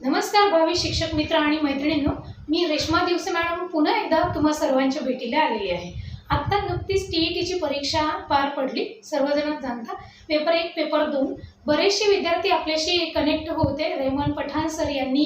नमस्कार भावी शिक्षक मित्र आणि मैत्रिणींनो, मी रेश्मा दिवसे मॅडम पुन्हा एकदा तुम्हा सर्वांच्या भेटीला आलेली आहे। आता नुकतीच टीईटीची परीक्षा पार पडली, सर्वजण जाणता। पेपर 1 पेपर 2 बरेचसे विद्यार्थी आपल्याशी कनेक्ट होते। रेहमान पठाण सर यांनी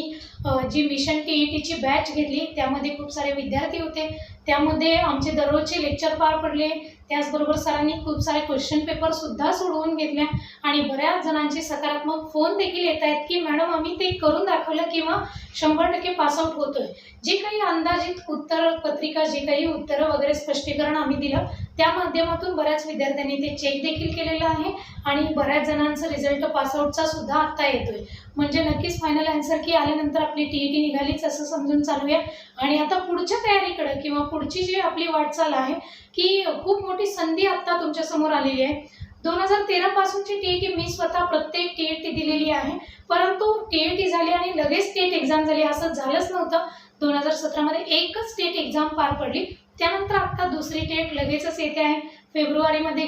जी मिशन टीईटीची बॅच घेतली त्यामध्ये खूप सारे विद्यार्थी होते। त्यामध्ये आमचे दररोजचे लेक्चर पार पडले, त्याचबरोबर सरांनी खूप सारे क्वेश्चन पेपर सुद्धा सोडवून घेतले आणि बऱ्याच जणांचे सकारात्मक फोन देखील येत आहेत की मॅडम आम्ही ते करून दाखवलं किंवा 100% पास आउट होतोय। जे काही अंदाजित उत्तर पत्रिका, जे काही उत्तर वगैरे स्पष्टीकरण आम्ही दिलं त्या माध्यमातून बऱ्याच विद्यार्थ्यांनी ते चेक देखील केलेलं आहे आणि बऱ्याच जणांचा रिझल्ट पास आउटचा सुद्धा आता येतोय। म्हणजे नक्कीच फायनल आन्सर की आल्यानंतर आपली टीईटी निघालीच असं समजून चालूया। आणि आता पुढच्या तयारीकडे किंवा पुढची जी आपली वाटचाल आहे की खूप मोठी संधी आता तुमच्या समोर आलेली आहे। 2013 पासूनची टीईटी मी स्वतः प्रत्येक टीईटी दिलेली आहे, परंतु टीईटी झाली आणि लगेच स्टेट एक्झाम झाली असं झालंच नव्हतं। 2017 मध्ये एकच स्टेट एक्झाम पार पडली, त्यानंतर आता दुसरी टेट लगेचच येते आहे। फेब्रुवारीमध्ये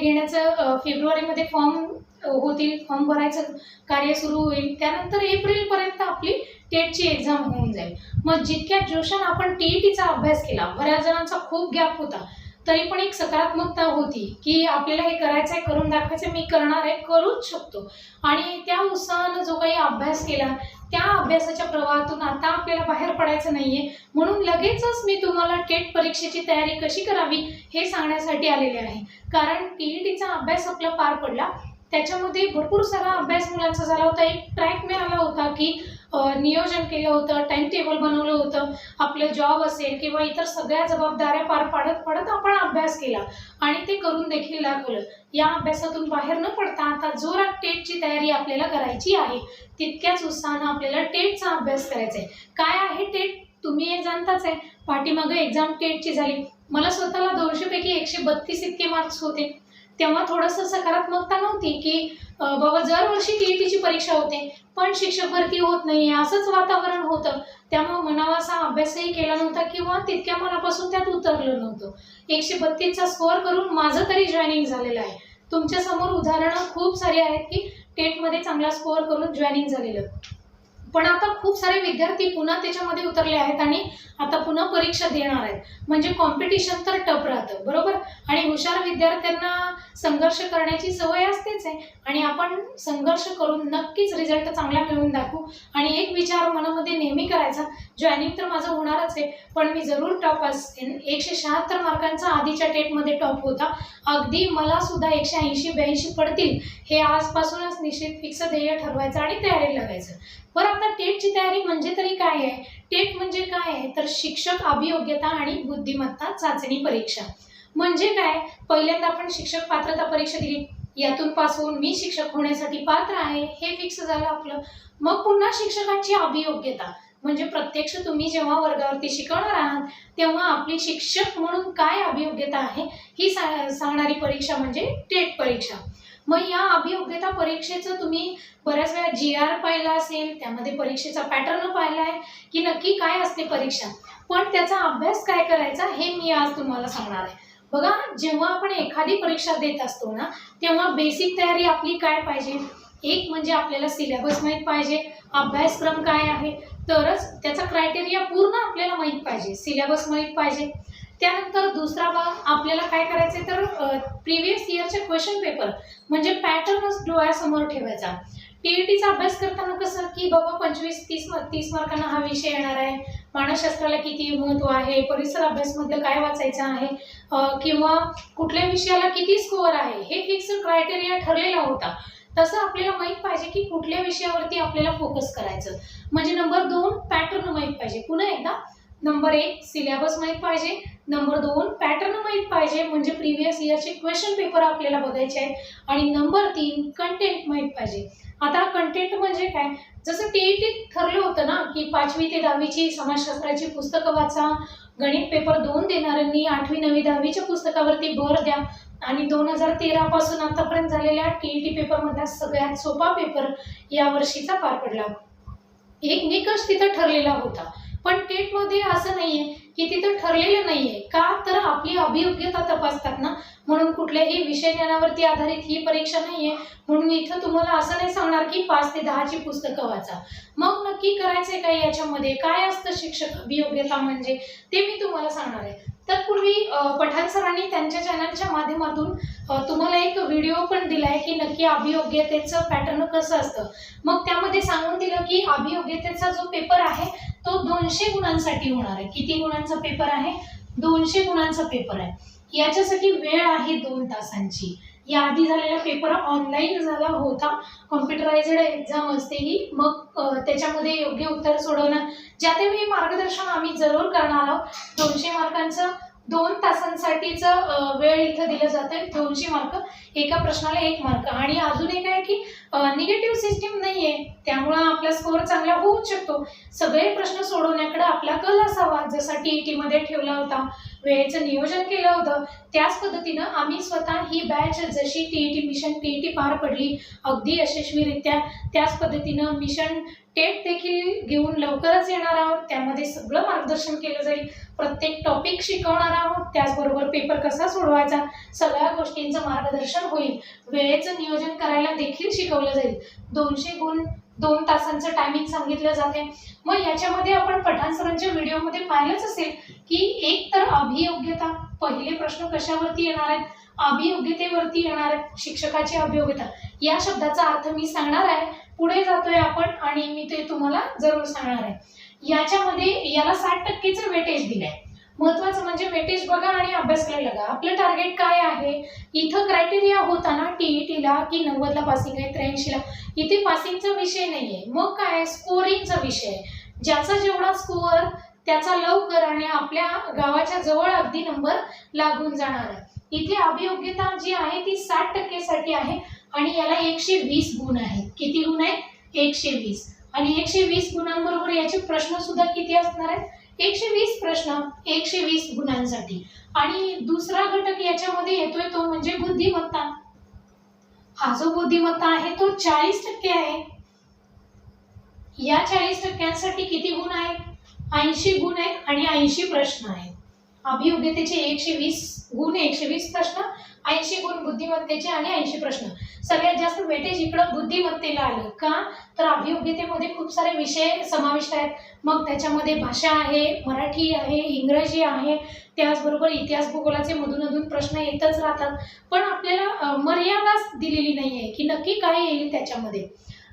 फेब्रुवारीमध्ये फॉर्म होतील, फॉर्म भरायचं कार्य सुरू होईल, त्यानंतर एप्रिलपर्यंत आपली टेटची एक्झाम होऊन जाईल। मग जितक्या जोशाने आपण टीईटीचा अभ्यास केला, बऱ्याच जणांचा खूप गॅप होता, तरी पण एक सकारात्मकता होती की आपल्याला हे करायचं आहे, करून दाखवायचं, मी करणार आहे, करूच शकतो। आणि त्या उत्साहाने जो काही अभ्यास केला त्या अभ्यासाच्या प्रवाहातून आता आपल्याला बाहेर पडायचं नाहीये, म्हणून लगेचच मी तुम्हाला टेट परीक्षेची तयारी कशी करावी हे सांगण्यासाठी आलेले आहे। कारण टीईटीचा अभ्यास आपला पार पडला, त्याच्यामध्ये भरपूर सारा अभ्यास मुलांचा झाला होता। एक ट्रॅक मिळाला होता की नियोजन केलं होतं, टाइम टेबल बनवलं होतं, आपलं जॉब असेल किंवा इतर सगळ्या जबाबदाऱ्या पार पाडत आपण अभ्यास केला आणि ते करून देखील दाखवलं। या अभ्यासातून बाहेर न पडता आता जोरात टेटची तयारी आपल्याला करायची आहे, तितक्याच उत्साहाने आपल्याला टेटचा अभ्यास करायचा आहे। काय आहे टेट तुम्ही हे जाणताच आहे, पाठीमागे एक्झाम टेटची झाली, मला स्वतःला 200 पैकी 132 इतके मार्क्स होते। तेव्हा थोडंसं सकारात्मकता नव्हती की बाबा दरवर्षी टीईटीची परीक्षा होते पण शिक्षक भरती होत नाही असंच वातावरण होतं। त्यामुळे मनावासा अभ्यासही केला नव्हता किंवा तितक्या मनापासून त्यात उतरलं नव्हतं। 132चा स्कोअर करून माझं तरी जॉईनिंग झालेलं आहे। तुमच्या समोर उदाहरणं खूप सारी आहेत की टेटमध्ये चांगला स्कोअर करून जॉईनिंग झालेलं, पण आता खूप सारे विद्यार्थी पुन्हा त्याच्यामध्ये उतरले आहेत आणि आता पुन्हा परीक्षा देणार आहेत। म्हणजे कॉम्पिटिशन तर टफ राहतं, बरोबर। आणि हुशार विद्यार्थ्यांना संघर्ष करण्याची सवय असतेच आहे आणि आपण संघर्ष करून नक्कीच रिझल्ट चांगला मिळवून दाखवू। आणि एक विचार मनामध्ये नेहमी करायचा, जॉईनिंग तर माझं होणारच आहे पण मी जरूर टॉप असेन। 176 मार्कांचा आधीच्या टेटमध्ये टॉप होता, अगदी मला सुद्धा 180-82 पडतील हे आजपासूनच निश्चित फिक्स ध्येय ठरवायचं आणि तयारीला लागायचं। बरं, आता टेटची तयारी म्हणजे तरी काय आहे? टेट म्हणजे काय आहे तर शिक्षक अभियोग्यता आणि बुद्धिमत्ता चाचणी परीक्षा। म्हणजे काय, पहिल्यांदा आपण शिक्षक पात्रता परीक्षा दिली, यातून पास होऊन मी शिक्षक होण्यासाठी पात्र आहे हे फिक्स झालं आपलं। मग पुन्हा शिक्षकांची अभियोग्यता म्हणजे प्रत्यक्ष तुम्ही जेव्हा वर्गावरती शिकवणार आहात तेव्हा आपली शिक्षक म्हणून काय अभियोग्यता आहे ही सांगणारी परीक्षा म्हणजे टेट परीक्षा। मग या अभियोग्यता परीक्षेचं तुम्ही बऱ्याच वेळा GR पाहिला असेल, त्यामध्ये परीक्षेचा पॅटर्न पाहिला आहे की नक्की काय असते परीक्षा, पण त्याचा अभ्यास काय करायचा हे मी आज तुम्हाला सांगणार आहे। बघा, जेव्हा आपण एखादी परीक्षा देत असतो ना तेव्हा बेसिक तयारी आपली काय पाहिजे, एक म्हणजे आपल्याला सिलेबस माहीत पाहिजे, अभ्यासक्रम काय आहे, तरच त्याचा क्रायटेरिया पूर्ण आपल्याला माहीत पाहिजे, सिलेबस माहीत पाहिजे। त्यानंतर दुसरा भाग आपल्याला काय करायचे तर प्रिव्हियस इयरचे क्वेश्चन पेपर म्हणजे पॅटर्नच डोळ्यासमोर ठेवायचा। टीईटीचा अभ्यास करताना कसं की बाबा 25-30 मार्कांना हा विषय येणार आहे, मानसशास्त्राला किती महत्त्व आहे, परिसर अभ्यासमधलं काय वाचायचं आहे किंवा कुठल्या विषयाला किती स्कोअर आहे हे फिक्स क्रायटेरिया ठरलेला होता। तसं आपल्याला माहीत पाहिजे की कुठल्या विषयावरती आपल्याला फोकस करायचं। म्हणजे नंबर 2 पॅटर्न माहीत पाहिजे। पुन्हा एकदा, नंबर 1 सिलेबस माहीत पाहिजे, नंबर 2 पॅटर्न माहीत पाहिजे म्हणजे प्रिव्हियस इयरचे क्वेश्चन पेपर आपल्याला बघायचे आहेत, आणि नंबर 3 कंटेंट माहीत पाहिजे। आता कंटेंट म्हणजे काय, जसं टीईटीत ठरलं होतं ना की 5वी ते 10वीची समाजशास्त्राची पुस्तकं वाचा, गणित पेपर 2 देणाऱ्यांनी 8वी 9वी 10वीच्या पुस्तकावरती भर द्या, आणि 2013 पासून आतापर्यंत झालेल्या टीईटी पेपरमधला सगळ्यात सोपा पेपर या वर्षीचा पार पडला। एक निकष तिथं ठरलेला होता पण टेटमध्ये असं नाहीये की तिथं ठरलेलं नाहीये का, तर आपली अभियोग्यता तपासतात ना, म्हणून कुठल्याही विषय ज्ञानावरती आधारित ही परीक्षा नाहीये. म्हणून इथं तुम्हाला असं नाही सांगणार की 5 ते 10 ची पुस्तकं वाचा. मग नक्की करायचंय काय याच्यामध्ये, काय असतं शिक्षक अभियोग्यता म्हणजे, ते मी तुम्हाला सांगणार आहे. तत्पूर्वी पठाण सरांनी त्यांच्या चॅनलच्या माध्यमातून तुम्हाला एक व्हिडिओ पण दिलाय की नक्की अभियोग्यतेचं पॅटर्न कसं असतं. मग त्यामध्ये सांगून दिलं की अभियोग्यतेचा जो पेपर आहे तो 200 गुणांसाठी होणार आहे. किती गुणांचा पेपर आहे? 200 गुणांचा पेपर आहे. याच्यासाठी वेळ आहे 2 तासांची. याआधी झालेला पेपर ऑनलाईन झाला होता, कॉम्प्युटरायझेड एक्झाम असते ही. मग त्याच्यामध्ये योग्य उत्तर सोडवणं, ज्या ते मी मार्गदर्शन आम्ही जरूर करणार आहोत. 200 मार्कांचं 2 तासांसाठीचं वेळ इथं दिलं जातं. 200 मार्क, एका प्रश्नाला 1 मार्क. आणि अजून एक आहे की निगेटिव्ह सिस्टीम नाहीये, त्यामुळं आपला स्कोअर चांगला होऊ शकतो. सगळे प्रश्न सोडवण्याकडे आपला कल असावा, जसा TET मध्ये ठेवला होता, वेळेचं नियोजन केलं होतं. त्याच पद्धतीनं आम्ही स्वतः ही बॅच जशी TET मिशन TET पार पडली अगदी यशस्वीरित्या, त्याच पद्धतीनं मिशन टेट देखील घेऊन लवकरच येणार आहोत. त्यामध्ये सगळं मार्गदर्शन केलं जाईल, प्रत्येक टॉपिक शिकवणार आहोत, त्याचबरोबर पेपर कसा सोडवायचा, सगळ्या गोष्टींचं मार्गदर्शन होईल. वेळेचं नियोजन करायला देखील शिकवलं जाईल. 200 गुण 2 तासांचं टायमिंग सांगितलं जाते. मग याच्यामध्ये आपण पठाण सरांच्या व्हिडिओमध्ये पाहिलंच असेल की एक तर अभियोग्यता, पहिले प्रश्न कशावरती येणार आहेत? अभियोग्यतेवरती येणार आहेत. शिक्षकाची अभियोग्यता या शब्दाचा अर्थ मी सांगणार आहे. पुढे जातोय आपण आणि मी ते तुम्हाला जरूर सांगणार आहे. याच्यामध्ये याला 60%चं वेटेज दिलंय. महत्वाचं म्हणजे वेटेज बघा आणि अभ्यास करायला लागा. आपलं टार्गेट काय आहे? इथं क्रायटेरिया होता ना TETला की 90ला पासिंग आहे, 83ला. इथे पासिंगचा विषय नाहीये. मग काय? स्कोरिंगचा विषय आहे. ज्याचा जेवढा स्कोअर त्याचा लवकर आणि आपल्या गावाच्या जवळ अगदी नंबर लागून जाणार आहे. इथे अभियोग्यता जी आहे ती 60% साठी आहे आणि याला 120 गुण आहेत. किती गुण आहेत? 120. आणि 120 गुणांबरोबर याचे प्रश्न सुद्धा किती असणार आहेत? 120 प्रश्न 120 गुणांसाठी. आणि दुसरा घटक याच्यामध्ये येतोय तो म्हणजे बुद्धिमत्ता. हा जो बुद्धिमत्ता आहे तो 40% आहे. या 40%साठी किती गुण आहेत? 80 गुण आहेत आणि 80 प्रश्न आहेत. अभियोग्यतेचे 120 गुण, 120 प्रश्न, 80 गुण बुद्धिमत्तेचे आणि 80 प्रश्न. सगळ्यात जास्त वेटेज इकडं बुद्धिमत्तेला आलं. का? तर अभियोग्यतेमध्ये खूप सारे विषय समाविष्ट आहेत. मग त्याच्यामध्ये भाषा आहे, मराठी आहे, इंग्रजी आहे, त्याचबरोबर इतिहास भूगोलाचे मधून प्रश्न येतच राहतात. पण आपल्याला मर्यादाच दिलेली नाहीये की नक्की काय येईल त्याच्यामध्ये.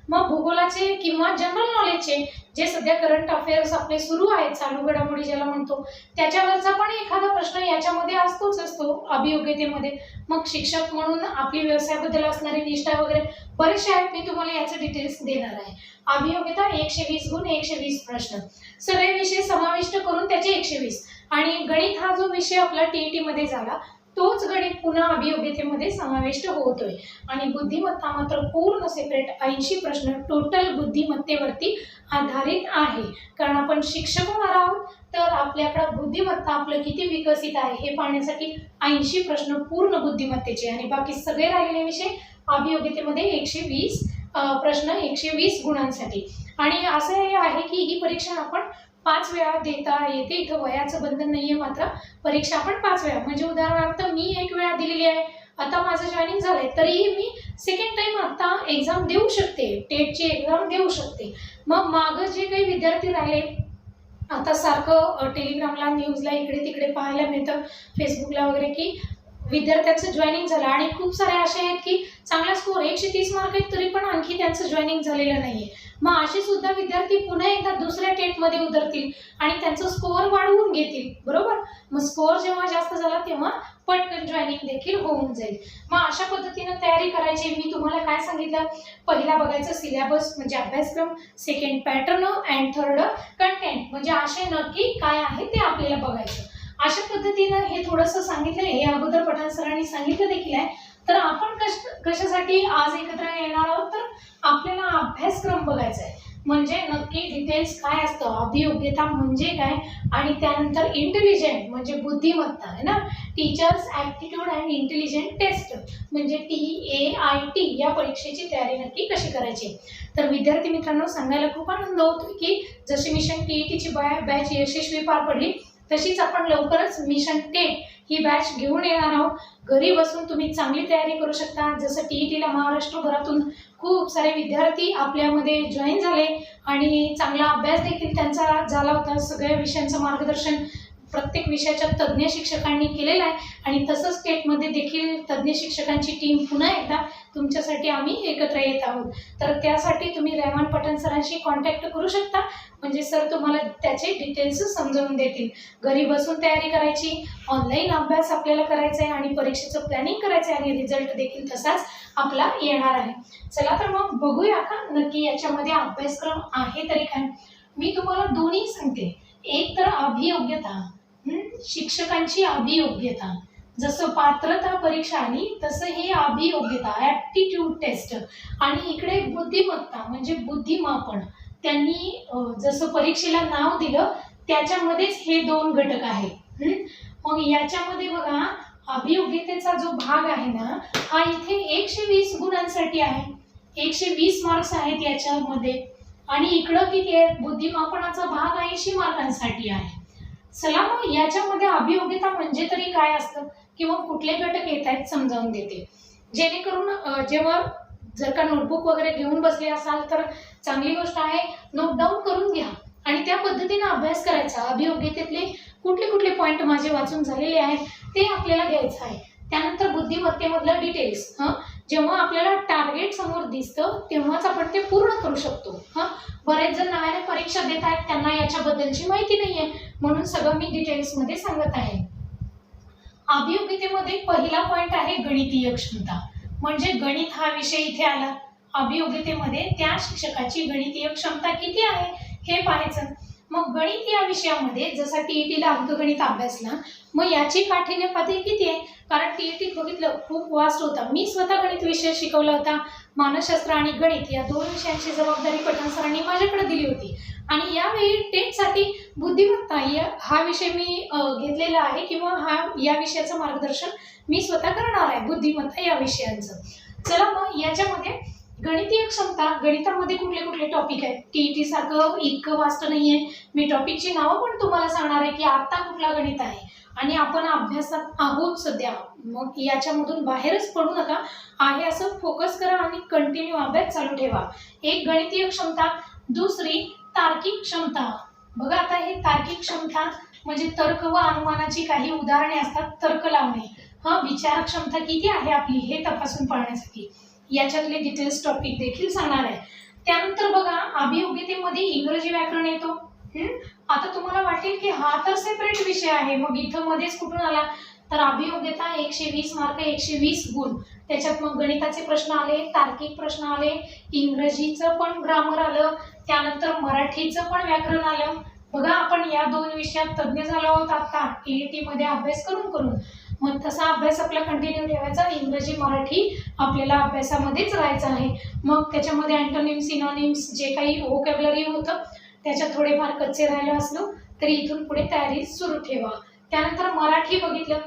मग भूगोलाचे किंवा जनरल नॉलेजचे जे सध्या करंट अफेअर्स आपले सुरू आहेत, चालू घडामोडी ज्याला म्हणतो, त्याच्यावरचा पण एखादा प्रश्न याच्यामध्ये असतो अभियोग्यतेमध्ये. मग शिक्षक म्हणून आपली व्यवसायाबद्दल असणारी निष्ठा वगैरे बरेचसे आहेत. मी तुम्हाला याचे डिटेल्स देणार आहे. अभियोग्यता 120 गुण, 120 प्रश्न, सगळे विषय समाविष्ट करून त्याचे 120. आणि गणित हा जो विषय आपला TET मध्ये झाला तोच गणित पुन्हा अभियोग्यतेमध्ये समाविष्ट होतोय. आणि बुद्धिमत्ता मात्र पूर्ण सेपरेट 80 प्रश्न टोटल बुद्धिमत्तेवरती आधारित आहे. कारण आपण शिक्षक होणार आहोत तर आपल्याकडे बुद्धिमत्ता आपलं किती विकसित आहे हे पाहण्यासाठी 80 प्रश्न पूर्ण बुद्धिमत्तेचे आणि बाकी सगळे राहिलेले विषय अभियोग्यतेमध्ये 120 प्रश्न 120 गुणांसाठी. आणि असं हे आहे की ही परीक्षा आपण 5 वेळा देता येते. इथं वयाचं बंधन नाहीये. मात्र परीक्षा आपण 5 वेळा, म्हणजे उदाहरणार्थ मी 1 वेळा दिलेली आहे, आता माझं जॉईनिंग झालंय, तरीही मी सेकंड टाइम आता एक्झाम देऊ शकते, टेटची एक्झाम देऊ शकते. मग मागं जे काही विद्यार्थी राहिले, आता सारखं टेलिग्रामला, न्यूजला इकडे तिकडे पाहायला मिळतं, फेसबुकला वगैरे, की विद्यार्थ्यांचं जॉईनिंग झालं आणि खूप सारे असे आहेत की चांगला स्कोर 130 मार्क आहेत तरी पण आणखी त्यांचं जॉईनिंग झालेलं नाहीये. मग असे सुद्धा विद्यार्थी पुन्हा एकदा दुसऱ्या टेटमध्ये उतरतील आणि त्यांचं स्कोअर वाढवून घेतील, बरोबर. मग स्कोअर जेव्हा जास्त झाला तेव्हा पटकन जॉईनिंग देखील होऊन जाईल. मग अशा पद्धतीनं तयारी करायची. मी तुम्हाला काय सांगितलं? पहिला बघायचं सिलेबस म्हणजे अभ्यासक्रम, second pattern and third content म्हणजे आशय नक्की काय आहे ते आपल्याला बघायचं. अशा पद्धतीनं हे थोडंसं सांगितलं. हे अगोदर पठाण सरांनी सांगितलं देखील आहे. तर आपण कशासाठी आज एकत्र येणार आहोत? तर आपल्याला अभ्यासक्रम बघायचा आहे. म्हणजे नक्की डिटेल्स काय असतं, अभियोग्यता म्हणजे काय, आणि त्यानंतर इंटेलिजंट म्हणजे बुद्धिमत्ता आहे ना, teachers aptitude and intelligent test म्हणजे TAIT या परीक्षेची तयारी नक्की कशी करायची. तर विद्यार्थी मित्रांनो, सांगायला खूप आनंद होतो की जशी मिशन TETची बॅच यशस्वी पार पडली, तशीच आपण लवकरच मिशन टेट ही बॅच घेऊन येणार आहोत. घरी बसून तुम्ही चांगली तयारी करू शकता. जसं TETला महाराष्ट्रभरातून खूप सारे विद्यार्थी आपल्यामध्ये जॉईन झाले आणि चांगला अभ्यास देखील त्यांचा झाला होता. सगळ्या विषयांचं मार्गदर्शन प्रत्येक विषयाच्या तज्ज्ञ शिक्षकांनी केलेलं आहे आणि तसंच टेटमध्ये देखील तज्ज्ञ शिक्षकांची टीम पुन्हा एकदा तुमच्यासाठी आम्ही एकत्र येत आहोत. तर त्यासाठी तुम्ही रेहमान पठाण सरांशी कॉन्टॅक्ट करू शकता, म्हणजे सर तुम्हाला त्याचे डिटेल्स समजावून देतील. घरी बसून तयारी करायची, ऑनलाईन अभ्यास आपल्याला करायचा आहे आणि परीक्षेचं प्लॅनिंग करायचं आहे आणि रिझल्ट देखील तसाच आपला येणार आहे. चला तर मग बघूया का नक्की याच्यामध्ये अभ्यासक्रम आहे तरी काय. मी तुम्हाला दोन्ही सांगते. एक तर अभियोग्यता, शिक्षकांची अभियोग्यता, जसं पात्रता परीक्षा आली तसं हे अभियोग्यता ॲप्टिट्यूड टेस्ट, आणि इकडे बुद्धिमत्ता म्हणजे बुद्धिमापन. त्यांनी जसं परीक्षेला नाव दिलं त्याच्यामध्येच हे दोन घटक आहेत. मग याच्यामध्ये बघा, अभियोग्यतेचा जो भाग आहे ना, हा इथे 120 गुणांसाठी आहे. 120 मार्क्स आहेत याच्यामध्ये, आणि इकडं किती आहे, बुद्धिमापनाचा भाग 80 मार्कांसाठी आहे. चला मग याच्यामध्ये अभियोग्यता म्हणजे तरी काय असतं किंवा कुठले घटक येत आहेत समजावून देते, जेणेकरून जेव्हा जर का नोटबुक वगैरे घेऊन बसले असाल तर चांगली गोष्ट आहे, नोट डाऊन करून घ्या आणि त्या पद्धतीने अभ्यास करायचा. अभियोग्यतेतले कुठले कुठले पॉईंट माझे वाचून झालेले आहेत ते आपल्याला घ्यायचं आहे. त्यानंतर बुद्धिमत्तेमधलं डिटेल्स, जेव्हा आपल्याला टार्गेट समोर दिसतं तेव्हाच आपण ते पूर्ण करू शकतो. बरेच जण नव्याने परीक्षा देत आहेत, त्यांना याच्याबद्दलची माहिती नाहीये, म्हणून सगळं मी डिटेल्समध्ये सांगत आहे. अभियोग्यतेमध्ये पहिला पॉईंट आहे गणितीय क्षमता, म्हणजे गणित हा विषय इथे आला. अभियोग्यतेमध्ये त्या शिक्षकाची गणितीय क्षमता किती आहे हे पाहायचं. मग गणित या विषयामध्ये जसा TETला अंकगणित अभ्यासला, मग याची काठिण्य पातळी किती आहे, कारण TET बघितलं खूप वास्ट होता. मी स्वतः गणित विषय शिकवला होता. मानसशास्त्र आणि गणित या दोन विषयांची जबाबदारी पठाण सरांनी माझ्याकडे दिली होती, आणि यावेळी टेटसाठी बुद्धिमत्ता हा विषय मी घेतलेला आहे, किंवा या विषयाचं मार्गदर्शन मी स्वतः करणार आहे, बुद्धिमत्ता या विषयांचं. चला मग याच्यामध्ये गणितीय क्षमता, गणितामध्ये कुठले कुठले टॉपिक आहेत. TET सारखं इतकं वास्ट नाहीये. मी टॉपिकची नावं पण तुम्हाला सांगणार आहे की आता कुठला गणित आहे, आणि आपण अभ्यासात आहोत सध्या. मग याच्यामधून बाहेरच पडू नका, आहे असं फोकस करा आणि कंटिन्यू अभ्यास चालू ठेवा. एक गणितीय क्षमता, दुसरी तार्किक क्षमता. बघा आता हे तार्किक क्षमता म्हणजे तर्क व अनुमानाची काही उदाहरणे असतात, तर्क लावणे. विचार क्षमता किती आहे आपली हे तपासून पाहण्यासाठी याच्यातले डिटेल्स टॉपिक देखील सांगणार आहे. त्यानंतर बघा, अभियोग्यतेमध्ये इंग्रजी व्याकरण येतो. आता तुम्हाला वाटेल की हा तर सेपरेट विषय आहे, मग इथं मध्येच कुठून आला, तर अभियोग्यता 120 मार्क 120 गुण. त्याच्यात मग गणिताचे प्रश्न आले, तार्किक प्रश्न आले, इंग्रजीचं पण ग्रामर आलं, त्यानंतर मराठीचं पण व्याकरण आलं. बघा आपण या दोन विषयात तज्ज्ञ झालो आहोत आता TETमध्ये अभ्यास करून करून. मग तसा अभ्यास आपला कंटिन्यू ठेवायचा. इंग्रजी मराठी आपल्याला अभ्यासामध्येच राहायचं आहे. मग त्याच्यामध्ये अँटोनिम्स, सिनोनिम्स जे काही व्होकॅब्युलरी होतं त्याच्यात थोडेफार कच्चे राहिलो असलो तरी इथून पुढे तयारी सुरू ठेवा. त्यानंतर मराठी बघितलं,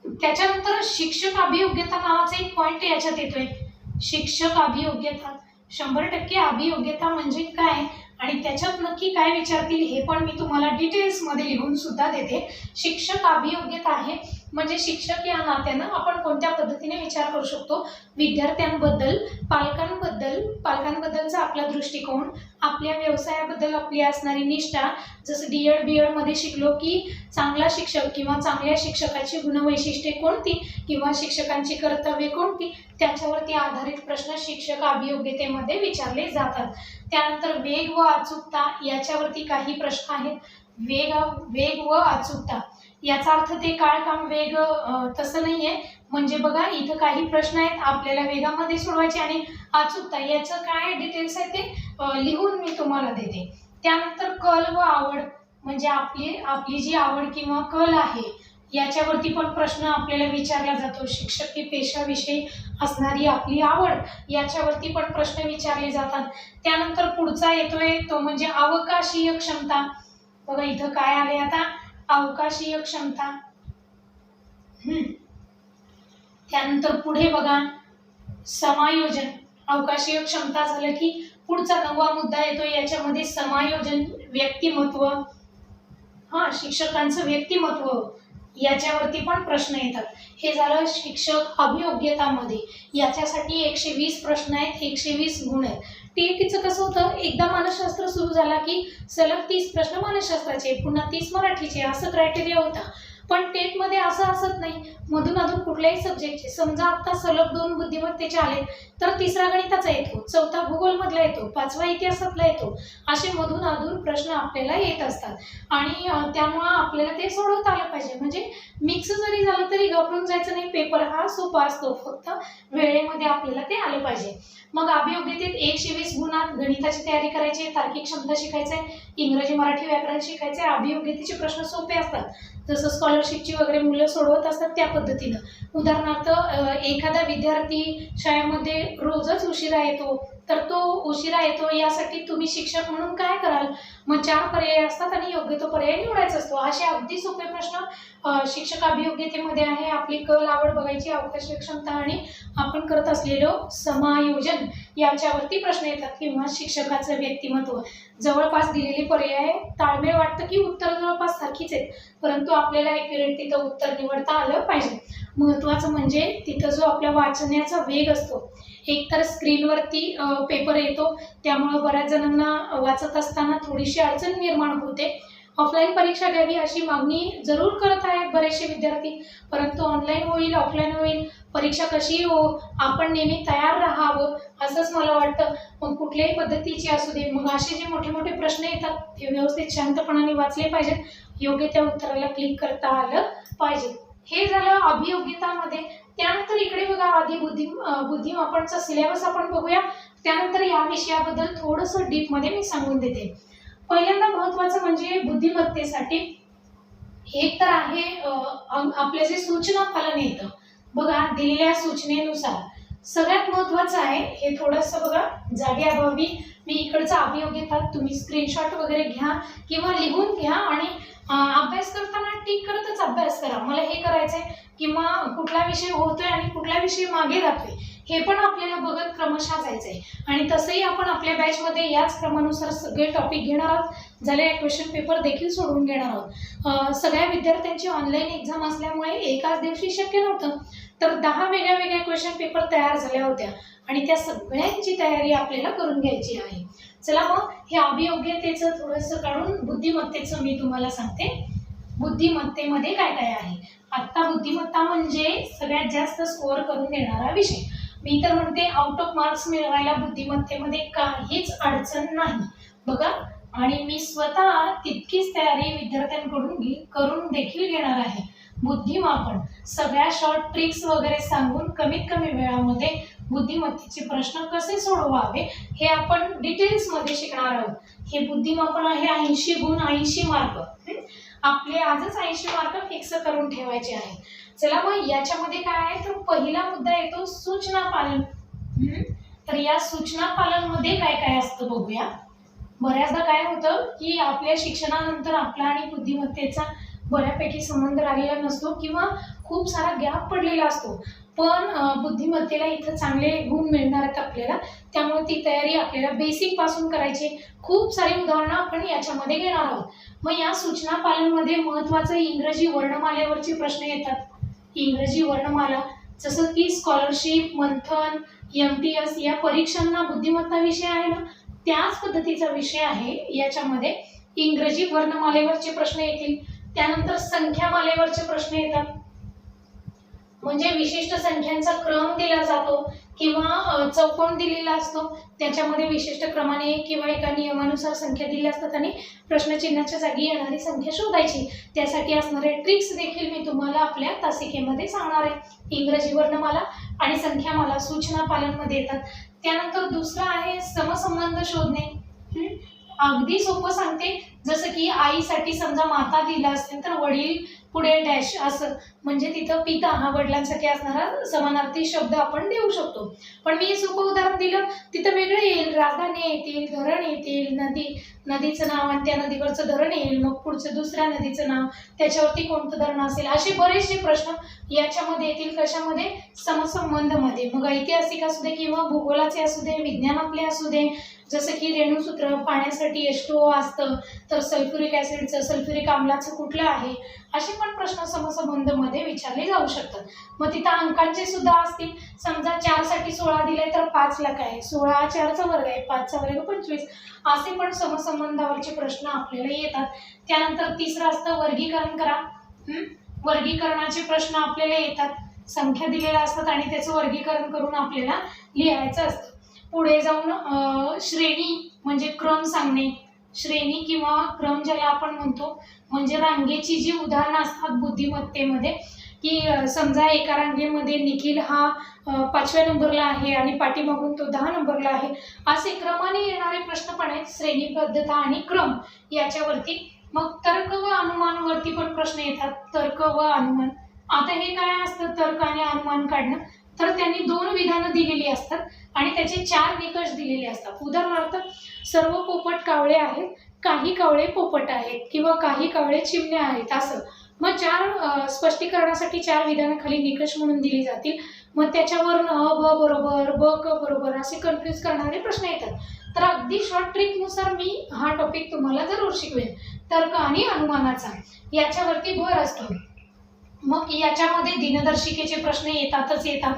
त्याच्यानंतर शिक्षक अभियोग्यता नावाचा एक पॉईंट याच्यात येतोय. शिक्षक अभियोग्यता 100% अभियोग्यता म्हणजे काय आणि त्याच्यात नक्की काय विचारतील हे पण मी तुम्हाला डिटेल्समध्ये लिहून सुद्धा देते. शिक्षक अभियोग्यता आहे म्हणजे शिक्षक या नात्यानं आपण कोणत्या पद्धतीने विचार करू शकतो विद्यार्थ्यांबद्दल, पालकांबद्दलचा आपला दृष्टिकोन, आपल्या व्यवसायाबद्दल आपली असणारी निष्ठा. जसं DED मध्ये शिकलो की चांगला शिक्षक किंवा चांगल्या शिक्षकाची गुणवैशिष्ट्ये कोणती किंवा शिक्षकांची कर्तव्ये कोणती, त्याच्यावरती आधारित प्रश्न शिक्षक अभियोग्यतेमध्ये विचारले जातात. त्यानंतर वेग व अचूकता याच्यावरती काही प्रश्न आहेत. वेग व अचूकता याचा अर्थ ते काळ काम वेग तसं नाहीये. म्हणजे बघा इथं काही प्रश्न आहेत आपल्याला वेगामध्ये सोडवायचे आणि अचूकता याचं काय डिटेल्स आहे ते लिहून मी तुम्हाला देते. त्यानंतर कल व आवड म्हणजे आपली जी आवड किंवा कल आहे याच्यावरती पण प्रश्न आपल्याला विचारला जातो. शिक्षकी पेशाविषयी असणारी आपली आवड याच्यावरती पण प्रश्न विचारले जातात. त्यानंतर पुढचा येतोय तो म्हणजे अवकाशीय क्षमता. बघा इथं काय आले आता, अवकाशीय क्षमता. त्यानंतर पुढे बघा समायोजन. अवकाशीय क्षमता झालं की पुढचा 9वा मुद्दा येतो, याच्यामध्ये समायोजन, व्यक्तिमत्व. शिक्षकांचं व्यक्तिमत्व याच्यावरती पण प्रश्न येतात. हे झालं शिक्षक अभियोग्यतामध्ये. याच्यासाठी 120 प्रश्न आहेत, 120 गुण आहेत. टीईटीचं कसं होतं, एकदा मानसशास्त्र सुरू झाला की सलग 30 प्रश्न मानसशास्त्राचे, पुन्हा 30 मराठीचे, असं क्रायटेरिया होता. पण टेटमध्ये असं असत नाही, मधून अधून कुठल्याही सब्जेक्टचे. समजा आता सलग 2 बुद्धिमत्तेचे आले तर तिसरा गणिताचा येतो, चौथा भूगोलमधला येतो, 5वा इतिहासातला येतो. असे मधून अधून प्रश्न आपल्याला येत असतात आणि त्यामुळं आपल्याला ते सोडवता आलं पाहिजे. म्हणजे मिक्स जरी झालं तरी घाबरून जायचं नाही, पेपर हा सोपा असतो, फक्त वेळेमध्ये आपल्याला ते आलं पाहिजे. मग अभियोग्यतेत 120 गुणात गणिताची तयारी करायची, तार्किक क्षमता शिकायचंय, इंग्रजी मराठी व्याकरण शिकायचंय. अभियोग्यतेचे प्रश्न सोपे असतात, जसं स्कॉलरशिपची वगैरे मुलं सोडवत असतात त्या पद्धतीनं. उदाहरणार्थ एखादा विद्यार्थी शाळेमध्ये रोजच उशिरा येतो, तर तो उशिरा येतो यासाठी तुम्ही शिक्षक म्हणून काय कराल? मग 4 पर्याय असतात आणि योग्य तो पर्याय निवडायचा असतो. असे अगदी सोपे प्रश्न शिक्षक अभियोग्यतेमध्ये आहे. आपली कल आवड बघायची, अवकाशीय क्षमता आणि आपण करत असलेलं समायोजन याच्यावरती प्रश्न येतात. किंवा शिक्षकाचं व्यक्तिमत्व. जवळपास दिलेले पर्याय ताळमेळ वाटतं की उत्तर जवळपास सारखीच आहेत, परंतु आपल्याला ॲक्युरेट तिथं उत्तर निवडता आलं पाहिजे. महत्त्वाचं म्हणजे तिथं जो आपल्या वाचण्याचा वेग असतो, एकतर स्क्रीनवरती पेपर येतो, त्यामुळं बऱ्याच जणांना वाचत असताना थोडीशी अडचण निर्माण होते. ऑफलाईन परीक्षा द्यावी अशी मागणी जरूर करत आहेत बरेचसे विद्यार्थी, परंतु ऑनलाईन होईल, ऑफलाईन होईल, परीक्षा कशी हो, आपण नेहमी तयार राहावं असंच मला वाटतं. मग कुठल्याही पद्धतीची असू दे, मग असे जे मोठे मोठे प्रश्न येतात ते व्यवस्थित शांतपणाने वाचले पाहिजेत, योग्य त्या उत्तराला क्लिक करता आलं पाहिजे. हे झालं अभियोग्यतामध्ये. त्यानंतर इकडे बघा आधी बुद्धिमापनचा सिलेबस आपण बघूया, त्यानंतर या विषयाबद्दल थोडंसं डीपमध्ये मी सांगून देते. पहिल्यांदा महत्त्वाचं म्हणजे बुद्धिमत्तेसाठी एक तर आहे आपले जे सूचना पालन येतं. बघा दिलेल्या सूचनेनुसार सगळ्यात महत्त्वाचं आहे हे थोडंसं बघा जागेअभावी मी इकडचा अभियोग्यता तुम्ही स्क्रीनशॉट वगैरे घ्या किंवा लिहून घ्या आणि अभ्यास करताना टिक करतच अभ्यास करा. मला हे करायचंय किंवा कुठला विषय होतोय आणि कुठला विषय मागे राहतोय हे पण आपल्याला बघत क्रमशः जायचंय. आणि तसंही आपण आपल्या बॅचमध्ये याच क्रमानुसार सगळे टॉपिक घेणार आहोत. झाले क्वेश्चन पेपर देखील सोडवून घेणार आहोत. सगळ्या विद्यार्थ्यांची ऑनलाईन एक्झाम असल्यामुळे एकाच दिवशी शक्य नव्हतं, तर 10 वेगळ्या वेगळ्या क्वेश्चन पेपर तयार झाल्या होत्या आणि त्या सगळ्यांची तयारी आपल्याला करून घ्यायची आहे. चला मग हे अभियोग्यतेचं थोडंसं काढून बुद्धिमत्तेचं मी तुम्हाला सांगते. बुद्धिमत्तेमध्ये काय काय आहे. आत्ता बुद्धिमत्ता म्हणजे सगळ्यात जास्त स्कोअर करून देणारा विषय. मी तर म्हणते आउट ऑफ मार्क्स मिळवायला बुद्धिमत्तेमध्ये काहीच अडचण नाही बघा. आणि मी स्वतः तितकीच तयारी विद्यार्थ्यांकडून करून देखील घेणार आहे. बुद्धिमापन सगळ्या शॉर्ट ट्रिक्स वगैरे सांगून कमीत कमी वेळामध्ये बुद्धिमत्तेचे प्रश्न कसे सोडवावे हे आपण डिटेल्समध्ये शिकणार आहोत. हे बुद्धिमापन आहे 80 गुण 80 मार्क. आपले आजच 80 मार्क फिक्स करून ठेवायचे आहेत. चला मग याच्यामध्ये काय आहे तर पहिला मुद्दा येतो सूचना पालन. तर या सूचना पालन मध्ये काय काय असतं बघूया. बऱ्याचदा काय होतं की आपल्या शिक्षणानंतर आपला आणि बुद्धिमत्तेचा बऱ्यापैकी संबंध राहिलेला नसतो किंवा खूप सारा गॅप पडलेला असतो, पण बुद्धिमत्तेला इथं चांगले गुण मिळणार आहेत आपल्याला, त्यामुळे ती तयारी आपल्याला बेसिक पासून करायची. खूप सारी उदाहरणं आपण याच्यामध्ये घेणार आहोत. मग या सूचना पालनमध्ये महत्त्वाचं इंग्रजी वर्णमालेवरचे प्रश्न येतात. इंग्रजी वर्णमाला जसं की स्कॉलरशिप, मंथन, MTS या परीक्षांना बुद्धिमत्ता विषय आहे ना, त्याच पद्धतीचा विषय आहे. याच्यामध्ये इंग्रजी वर्णमालेवरचे प्रश्न येतील. त्यानंतर संख्यामालेवरचे प्रश्न येतात, म्हणजे विशिष्ट संख्यांचा क्रम दिला जातो किंवा चौकोन दिलेला असतो, त्याच्यामध्ये विशिष्ट क्रमाने किंवा एका नियमानुसार संख्या दिल्या असतात आणि प्रश्नचिन्हाच्या जागी येणारी संख्या शोधायची. त्यासाठी असणारे ट्रिक्स देखील मी तुम्हाला आपल्या तासिकेमध्ये सांगणार आहे. इंग्रजी वर्णमाला आणि संख्यामाला सूचना पालनमध्ये येतात. त्यानंतर दुसरा आहे समसंबंध शोधणे. अगदी सोपं सांगते, जसं की आईसाठी समजा माता दिला असेल तर वडील पुढे डॅश असं, म्हणजे तिथं पिता हा वडिलांसाठी असणारा समानार्थी शब्द आपण देऊ शकतो. पण मी हे सोपं उदाहरण दिलं, तिथं वेगळं येईल, रागाने येतील, धरण येतील, नदीचं नाव आणि त्या नदीवरचं धरण येईल, मग पुढचं दुसऱ्या नदीचं नाव, त्याच्यावरती कोणतं धरण असेल, असे बरेचसे प्रश्न याच्यामध्ये येतील. कशामध्ये? समसंबंधमध्ये. मग ऐतिहासिक असू दे किंवा भूगोलाचे असू दे, विज्ञानातले असू दे, जसं की रेणुसूत्र पाण्यासाठी H2O असतं, तर सल्फ्युरिक ॲसिडचं, सल्फ्युरिक आम्लाचं कुठलं आहे, असे पण प्रश्न समसंबंधमध्ये विचारले जाऊ शकतात. मग तिथं अंकांचे सुद्धा असतील. समजा 4 साठी 16 दिले तर 5 ला काय, 16 4चा वर्ग आहे, 5चा वर्ग 25, असे पण समसंबंधावरचे प्रश्न आपल्याला येतात. त्यानंतर तिसरं असतं वर्गीकरण करा. वर्गीकरणाचे प्रश्न आपल्याला येतात. संख्या दिलेल्या असतात आणि त्याचं वर्गीकरण करून आपल्याला लिहायचं असतं. पुढे जाऊन श्रेणी म्हणजे क्रम सांगणे. श्रेणी किंवा क्रम ज्याला आपण म्हणतो, म्हणजे रांगेची जी उदाहरणं असतात बुद्धिमत्तेमध्ये, की समजा एका रांगेमध्ये निखिल हा 5व्या नंबरला आहे आणि पाठीमागून तो 10 नंबरला आहे, असे क्रमाने येणारे प्रश्न पण आहेत. श्रेणीबद्धता आणि क्रम याच्यावरती. मग तर्क व अनुमानवरती पण प्रश्न येतात. तर्क व अनुमान. आता हे काय असतं तर्क आणि अनुमान काढणं? तर त्यांनी 2 विधानं दिलेली असतात आणि त्याचे 4 निकष दिलेले असतात. उदाहरणार्थ, सर्व पोपट कावळे आहेत, काही कावळे पोपट आहेत किंवा काही कावळे चिमण्या आहेत, असं. मग 4 स्पष्टीकरणासाठी 4 विधानं खाली निकष म्हणून दिली जातील. मग त्याच्यावरून अ ब बरोबर, ब क बरोबर असे कन्फ्यूज करणारे प्रश्न येतात. तर अगदी शॉर्ट ट्रिकनुसार मी हा टॉपिक तुम्हाला जरूर शिकवेन. तर्क आणि अनुमानाचा याच्यावरती भर असतो. मग याच्यामध्ये दिनदर्शिकेचे प्रश्न येतातच येतात.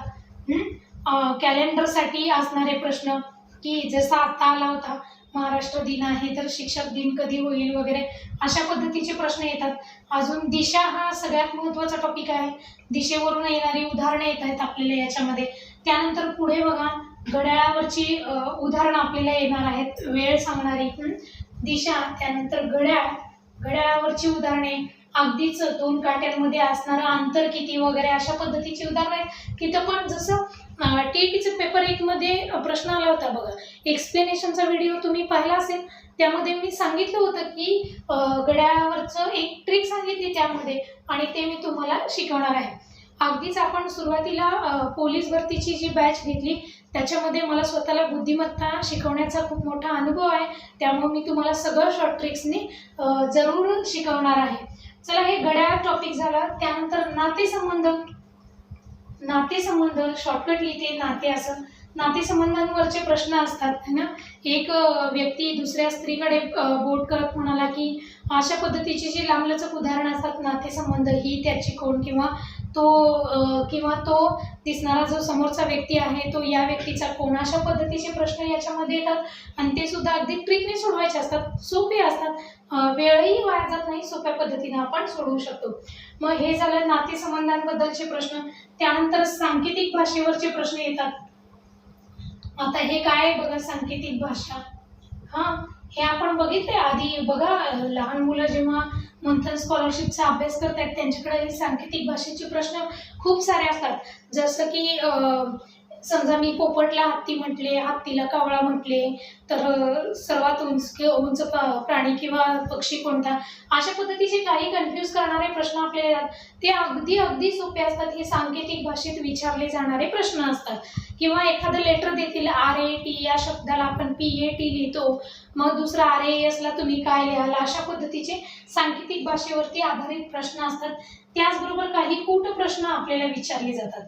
कॅलेंडरसाठी असणारे प्रश्न, की जसा आता आला होता महाराष्ट्र दिन आहे तर शिक्षक दिन कधी होईल वगैरे, अशा पद्धतीचे प्रश्न येतात. अजून दिशा हा सगळ्यात महत्त्वाचा टॉपिक आहे. दिशेवरून येणारी उदाहरणं येत आहेत आपल्याला याच्यामध्ये. त्यानंतर पुढे बघा, घड्याळावरची उदाहरणं आपल्याला येणार आहेत, वेळ सांगणारी. दिशा, त्यानंतर घड्याळावरची उदाहरणे, अगदीच 2 काट्यांमध्ये असणारं अंतर किती वगैरे, अशा पद्धतीची उदाहरणं आहेत. तिथं पण जसं टीईटीचं पेपर 1 मध्ये प्रश्न आला होता बघा, एक्सप्लेनेशनचा व्हिडिओ तुम्ही पाहिला असेल, त्यामध्ये मी सांगितलं होतं की घड्याळावरचं एक ट्रिक सांगितली त्यामध्ये, आणि ते मी तुम्हाला शिकवणार आहे. अगदीच आपण सुरुवातीला पोलीस भरतीची जी बॅच घेतली त्याच्यामध्ये मला स्वतःला बुद्धिमत्ता शिकवण्याचा खूप मोठा अनुभव आहे. त्यामुळे मी तुम्हाला सगळं शॉर्ट ट्रिक्सनी जरूर शिकवणार आहे. चला, हे घड्याळ टॉपिक झाला. त्यानंतर नातेसंबंध शॉर्टकट लिहिते नाते असं. नातेसंबंधांवरचे प्रश्न असतात है ना. एक व्यक्ती दुसऱ्या स्त्रीकडे बोट करत म्हणाला की, अशा पद्धतीची जी लांबलचक उदाहरणं असतात. नातेसंबंध, ही त्याची कोण, किंवा तो दिसणारा जो समोरचा व्यक्ती आहे तो या व्यक्तीचा कोण, अशा पद्धतीचे प्रश्न याच्यामध्ये येतात. आणि ते सुद्धा अगदी ट्रिकने सोडवायचे असतात, सोपे असतात. वेळही वाया जात नाही, सोप्या पद्धतीने आपण सोडवू शकतो. मग हे झालं नातेसंबंधांबद्दलचे प्रश्न. त्यानंतर सांकेतिक भाषेवरचे प्रश्न येतात. आता हे काय आहे बघा, सांकेतिक भाषा. हे आपण बघितले आधी बघा, लहान मुलं जेव्हा मंथन स्कॉलरशिपचा अभ्यास करतात त्यांच्याकडे सांकेतिक भाषेचे प्रश्न खूप सारे असतात. जसं की समजा मी पोपटला हत्ती म्हटले, हत्तीला कावळा म्हटले, तर सर्वात उंच प्राणी किंवा पक्षी कोणता, अशा पद्धतीचे काही कन्फ्यूज करणारे प्रश्न आपल्याला येतात. ते अगदी सोपे असतात. हे सांकेतिक भाषेत विचारले जाणारे प्रश्न असतात. किंवा एखादं लेटर देतील, RAT या शब्दाला आपण PAT लिहितो, मग दुसरा RAS ला तुम्ही काय लिहाल, अशा पद्धतीचे सांकेतिक भाषेवरती आधारित प्रश्न असतात. त्याचबरोबर काही कूट प्रश्न आपल्याला विचारले जातात.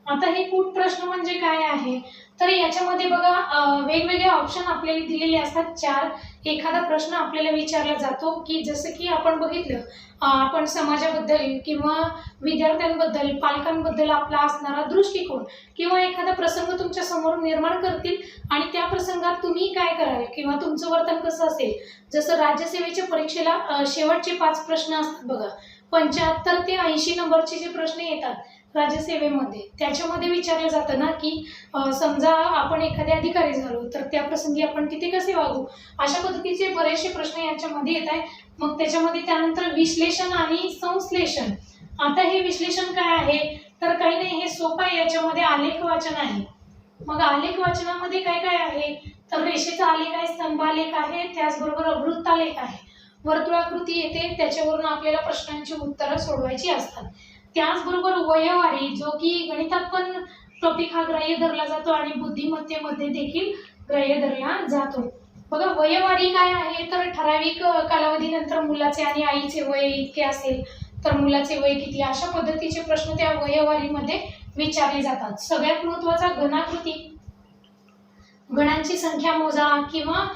आता हे कूट प्रश्न म्हणजे काय आहे, तर याच्यामध्ये बघा वेगवेगळे ऑप्शन आपल्याला दिलेले असतात 4. एखादा प्रश्न आपल्याला विचारला जातो की जसं की आपण बघितलं, आपण समाजाबद्दल किंवा विद्यार्थ्यांबद्दल, पालकांबद्दल आपला असणारा दृष्टिकोन किंवा एखादा प्रसंग तुमच्या समोर निर्माण करतील आणि त्या प्रसंगात तुम्ही काय कराल किंवा तुमचं वर्तन कसं असेल. जसं राज्यसेवेच्या परीक्षेला शेवटचे 5 प्रश्न असतात बघा, 75 ते 80 नंबरचे जे प्रश्न येतात राज्यसेवेमध्ये, त्याच्यामध्ये विचारलं जातं ना की समजा आपण एखादे अधिकारी झालो तर त्या प्रसंगी आपण तिथे कसे वागू, अशा पद्धतीचे बरेचसे प्रश्न याच्यामध्ये येत आहेत. मग त्याच्यामध्ये त्यानंतर विश्लेषण आणि संश्लेषण. आता हे विश्लेषण काय आहे, तर काही नाही, हे सोपं आहे. याच्यामध्ये आलेख वाचन आहे. मग आलेख वाचनामध्ये काय काय आहे, तर रेषेचा आलेख आहे, स्तंभालेख आहे, त्याचबरोबर वृत्तालेख आहे, वर्तुळाकृती येते, त्याच्यावरून आपल्याला प्रश्नांची उत्तरं सोडवायची असतात. त्याचबरोबर वयवारी, जो की गणितात पण टॉपिक हा ग्राह्य धरला जातो आणि बुद्धिमत्तेमध्ये देखील ग्राह्य धरला जातो. बघा वयवारी काय आहे, तर ठराविक कालावधीनंतर मुलाचे आणि आईचे वय इतके असेल तर मुलाचे वय किती, अशा पद्धतीचे प्रश्न त्या वयवारीमध्ये विचारले जातात. सगळ्यात महत्त्वाचा घनाकृती, गणांची संख्या मोजा किंवा